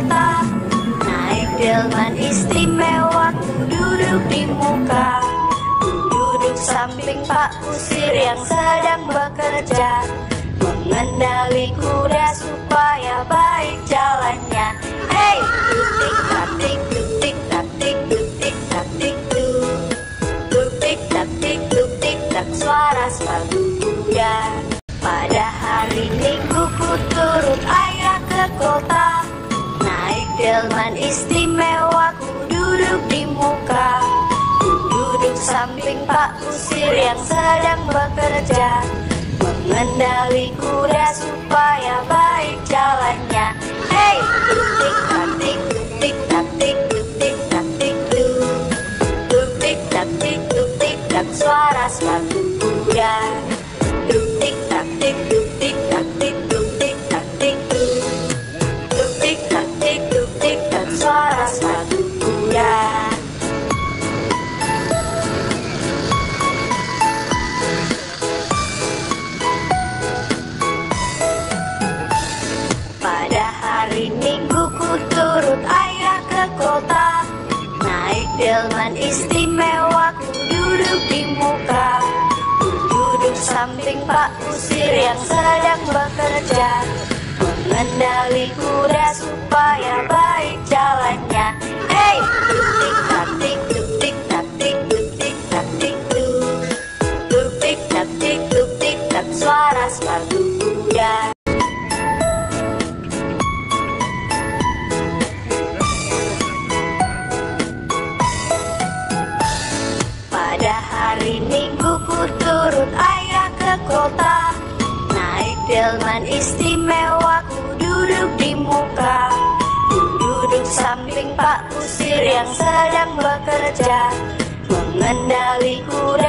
kota. Naik delman istimewa, ku duduk di muka. Ku duduk samping Pak Kusir yang sedang bekerja, mengendali kuda supaya baik jalannya. Hey, tutik tatik tutik tatik tutik tatik tutik tatik tutik tak, suara sepatu kuda. Pada hari Minggu ku turut ayah ke kota. Naik delman istimewa, ku duduk di muka. Ku duduk samping Pak Kusir yang sedang bekerja, mengendali kuda supaya baik jalannya. Hey, tutik tatik tutik tatik tutik tatik tutik tatik tutik tak, suara sepatu kuda. Tutik tatik tutik tatik tutik tatik tutik tatik tutik tak, suara sepatu kuda. Pada hari Minggu ku turut ayah ke kota. Naik delman istimewa, ku duduk di muka. Ku duduk samping Pak Kusir yang sedang bekerja, mengendali kuda supaya baik jalannya. Hey, tutik tatik tutik tatik tutik tatik tutik tatik tutik tak, suara sepatu kuda. Pada hari Minggu ku turut ayah ke kota. Naik delman istimewa, ku duduk di muka. Ku duduk samping Pak Kusir yang sedang bekerja, mengendali kuda